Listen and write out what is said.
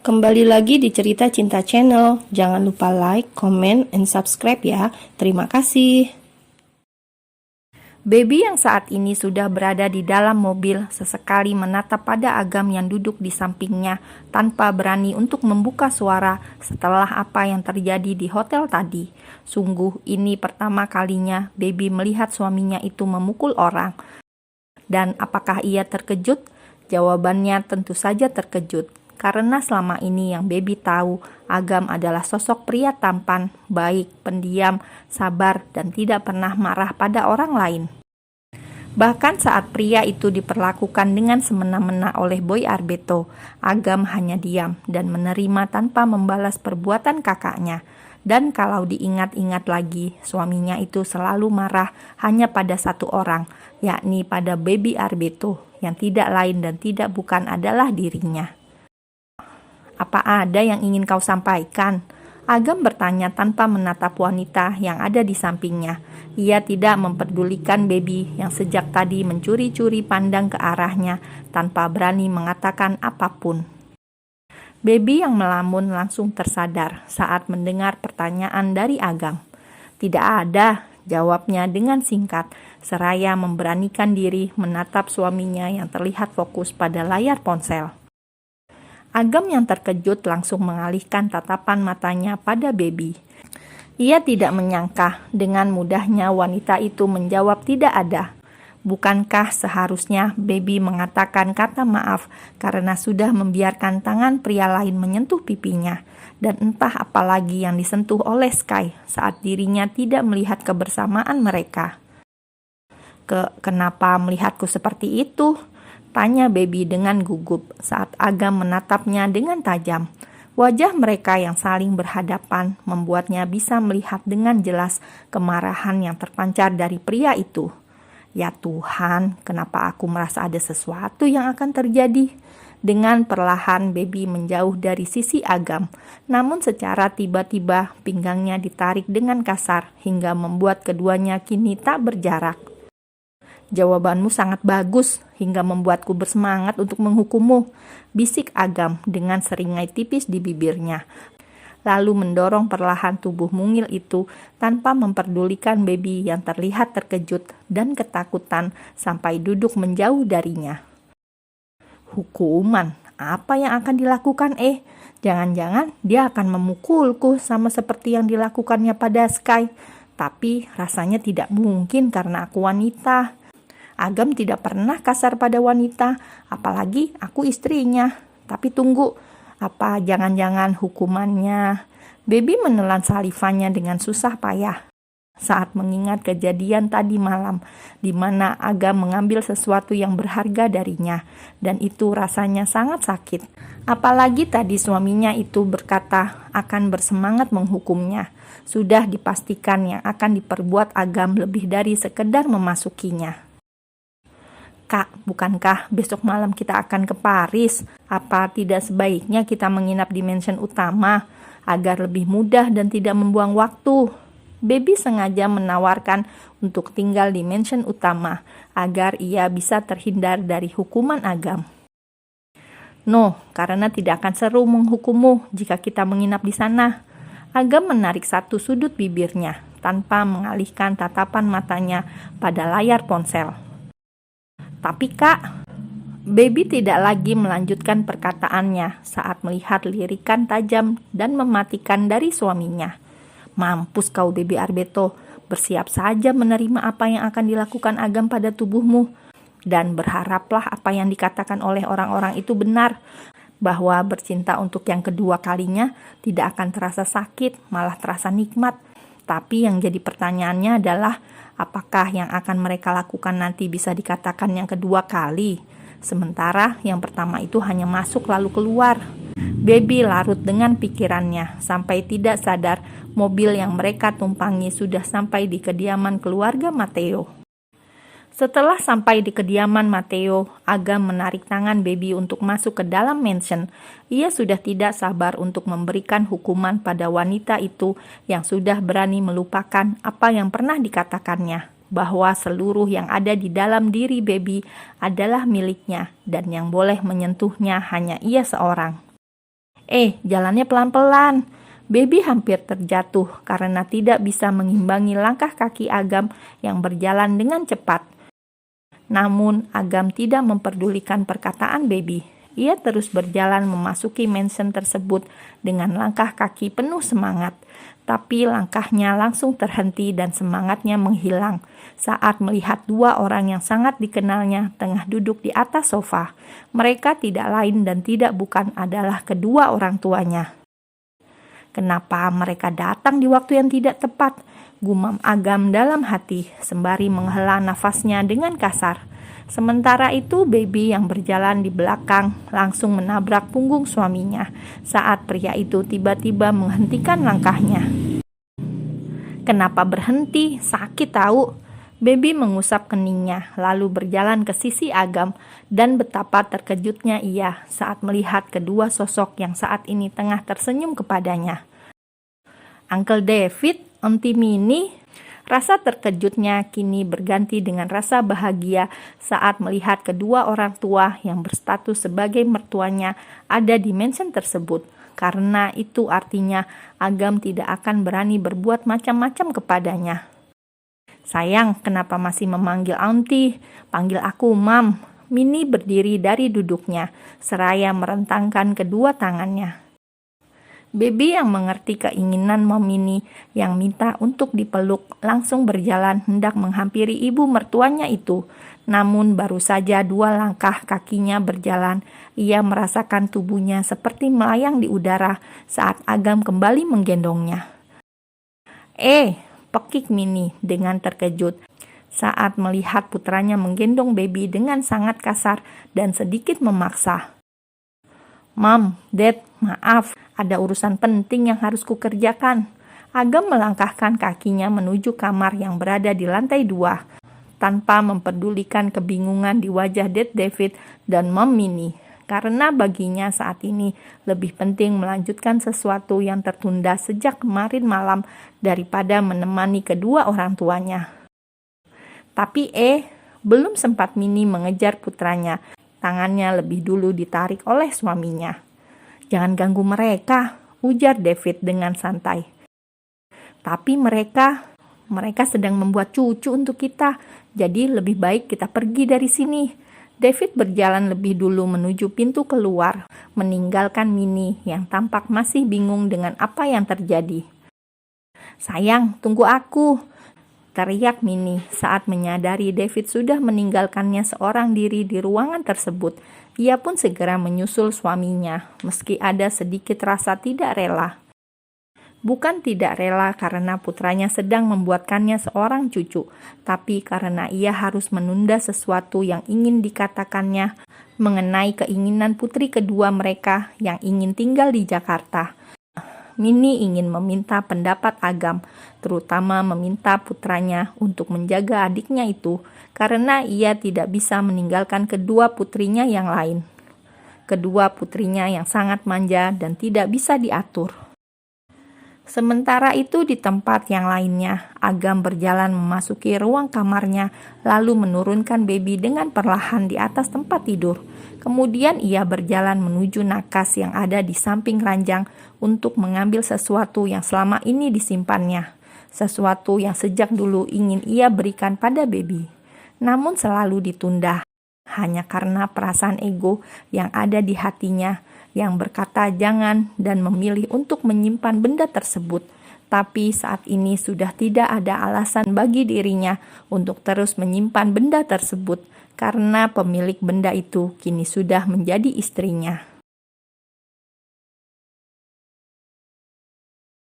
Kembali lagi di Cerita Cinta Channel. Jangan lupa like, comment, and subscribe ya. Terima kasih. Baby yang saat ini sudah berada di dalam mobil sesekali menatap pada Agam yang duduk di sampingnya tanpa berani untuk membuka suara setelah apa yang terjadi di hotel tadi. Sungguh ini pertama kalinya Baby melihat suaminya itu memukul orang. Dan apakah ia terkejut? Jawabannya tentu saja terkejut. Karena selama ini yang Baby tahu, Agam adalah sosok pria tampan, baik, pendiam, sabar, dan tidak pernah marah pada orang lain. Bahkan saat pria itu diperlakukan dengan semena-mena oleh Boy Arbeto, Agam hanya diam dan menerima tanpa membalas perbuatan kakaknya. Dan kalau diingat-ingat lagi, suaminya itu selalu marah hanya pada satu orang, yakni pada Baby Arbeto, yang tidak lain dan tidak bukan adalah dirinya. Apa ada yang ingin kau sampaikan? Agam bertanya tanpa menatap wanita yang ada di sampingnya. Ia tidak memperdulikan Baby yang sejak tadi mencuri-curi pandang ke arahnya tanpa berani mengatakan apapun. Baby yang melamun langsung tersadar saat mendengar pertanyaan dari Agam. Tidak ada, jawabnya dengan singkat, seraya memberanikan diri menatap suaminya yang terlihat fokus pada layar ponsel. Agam yang terkejut langsung mengalihkan tatapan matanya pada Baby. Ia tidak menyangka dengan mudahnya wanita itu menjawab tidak ada. Bukankah seharusnya Baby mengatakan kata maaf karena sudah membiarkan tangan pria lain menyentuh pipinya, dan entah apalagi yang disentuh oleh Sky saat dirinya tidak melihat kebersamaan mereka. Kenapa melihatku seperti itu? Tanya Baby dengan gugup saat Agam menatapnya dengan tajam. Wajah mereka yang saling berhadapan membuatnya bisa melihat dengan jelas kemarahan yang terpancar dari pria itu. Ya Tuhan, kenapa aku merasa ada sesuatu yang akan terjadi? Dengan perlahan Baby menjauh dari sisi Agam, namun secara tiba-tiba pinggangnya ditarik dengan kasar hingga membuat keduanya kini tak berjarak. Jawabanmu sangat bagus hingga membuatku bersemangat untuk menghukummu, bisik Agam dengan seringai tipis di bibirnya. Lalu mendorong perlahan tubuh mungil itu tanpa memperdulikan Baby yang terlihat terkejut dan ketakutan sampai duduk menjauh darinya. Hukuman, apa yang akan dilakukan? Jangan-jangan dia akan memukulku sama seperti yang dilakukannya pada Sky. Tapi rasanya tidak mungkin karena aku wanita. Agam tidak pernah kasar pada wanita, apalagi aku istrinya. Tapi tunggu, apa jangan-jangan hukumannya? Baby menelan salivannya dengan susah payah saat mengingat kejadian tadi malam di mana Agam mengambil sesuatu yang berharga darinya, dan itu rasanya sangat sakit. Apalagi tadi suaminya itu berkata akan bersemangat menghukumnya. Sudah dipastikan yang akan diperbuat Agam lebih dari sekedar memasukinya. Kak, bukankah besok malam kita akan ke Paris? Apa tidak sebaiknya kita menginap di mansion utama agar lebih mudah dan tidak membuang waktu? Baby sengaja menawarkan untuk tinggal di mansion utama agar ia bisa terhindar dari hukuman Agam. No, karena tidak akan seru menghukummu jika kita menginap di sana. Agam menarik satu sudut bibirnya tanpa mengalihkan tatapan matanya pada layar ponsel. Tapi Kak, Baby tidak lagi melanjutkan perkataannya saat melihat lirikan tajam dan mematikan dari suaminya. Mampus kau Baby Arbeto, bersiap saja menerima apa yang akan dilakukan Agam pada tubuhmu. Dan berharaplah apa yang dikatakan oleh orang-orang itu benar, bahwa bercinta untuk yang kedua kalinya tidak akan terasa sakit, malah terasa nikmat. Tapi yang jadi pertanyaannya adalah, apakah yang akan mereka lakukan nanti bisa dikatakan yang kedua kali? Sementara yang pertama itu hanya masuk lalu keluar. Baby larut dengan pikirannya sampai tidak sadar mobil yang mereka tumpangi sudah sampai di kediaman keluarga Matteo. Setelah sampai di kediaman Matteo, Agam menarik tangan Baby untuk masuk ke dalam mansion. Ia sudah tidak sabar untuk memberikan hukuman pada wanita itu yang sudah berani melupakan apa yang pernah dikatakannya, bahwa seluruh yang ada di dalam diri Baby adalah miliknya dan yang boleh menyentuhnya hanya ia seorang. Jalannya pelan-pelan." Baby hampir terjatuh karena tidak bisa mengimbangi langkah kaki Agam yang berjalan dengan cepat. Namun, Agam tidak memperdulikan perkataan Baby. Ia terus berjalan memasuki mansion tersebut dengan langkah kaki penuh semangat. Tapi langkahnya langsung terhenti dan semangatnya menghilang saat melihat dua orang yang sangat dikenalnya tengah duduk di atas sofa. Mereka tidak lain dan tidak bukan adalah kedua orang tuanya. "Kenapa mereka datang di waktu yang tidak tepat?" gumam Agam dalam hati sembari menghela nafasnya dengan kasar. Sementara itu Baby yang berjalan di belakang langsung menabrak punggung suaminya saat pria itu tiba-tiba menghentikan langkahnya. "Kenapa berhenti? Sakit tahu." Baby mengusap keningnya lalu berjalan ke sisi Agam dan betapa terkejutnya ia saat melihat kedua sosok yang saat ini tengah tersenyum kepadanya. "Uncle David, Auntie Minnie." Rasa terkejutnya kini berganti dengan rasa bahagia saat melihat kedua orang tua yang berstatus sebagai mertuanya ada di mansion tersebut. Karena itu artinya Agam tidak akan berani berbuat macam-macam kepadanya. "Sayang, kenapa masih memanggil Auntie? Panggil aku Mam." Minnie berdiri dari duduknya, seraya merentangkan kedua tangannya. Baby yang mengerti keinginan Mom Minnie yang minta untuk dipeluk langsung berjalan hendak menghampiri ibu mertuanya itu. Namun baru saja 2 langkah kakinya berjalan, ia merasakan tubuhnya seperti melayang di udara saat Agam kembali menggendongnya. Pekik Minnie dengan terkejut saat melihat putranya menggendong Baby dengan sangat kasar dan sedikit memaksa. "Mom, Dad, maaf, ada urusan penting yang harus kukerjakan." Agam melangkahkan kakinya menuju kamar yang berada di lantai 2, tanpa memperdulikan kebingungan di wajah Dad David dan Mom Minnie. Karena baginya saat ini lebih penting melanjutkan sesuatu yang tertunda sejak kemarin malam daripada menemani kedua orang tuanya. Tapi belum sempat Minnie mengejar putranya, tangannya lebih dulu ditarik oleh suaminya. "Jangan ganggu mereka," ujar David dengan santai. "Tapi mereka sedang membuat cucu untuk kita, jadi lebih baik kita pergi dari sini." David berjalan lebih dulu menuju pintu keluar, meninggalkan Minnie yang tampak masih bingung dengan apa yang terjadi. "Sayang, tunggu aku," teriak Minnie saat menyadari David sudah meninggalkannya seorang diri di ruangan tersebut. Ia pun segera menyusul suaminya, meski ada sedikit rasa tidak rela. Bukan tidak rela karena putranya sedang membuatkannya seorang cucu, tapi karena ia harus menunda sesuatu yang ingin dikatakannya mengenai keinginan putri kedua mereka yang ingin tinggal di Jakarta. Minnie ingin meminta pendapat Agam, terutama meminta putranya untuk menjaga adiknya itu, karena ia tidak bisa meninggalkan kedua putrinya yang lain. Kedua putrinya yang sangat manja dan tidak bisa diatur. Sementara itu di tempat yang lainnya, Agam berjalan memasuki ruang kamarnya, lalu menurunkan Baby dengan perlahan di atas tempat tidur. Kemudian ia berjalan menuju nakas yang ada di samping ranjang untuk mengambil sesuatu yang selama ini disimpannya. Sesuatu yang sejak dulu ingin ia berikan pada Baby. Namun selalu ditunda, hanya karena perasaan ego yang ada di hatinya yang berkata jangan dan memilih untuk menyimpan benda tersebut. Tapi saat ini sudah tidak ada alasan bagi dirinya untuk terus menyimpan benda tersebut karena pemilik benda itu kini sudah menjadi istrinya.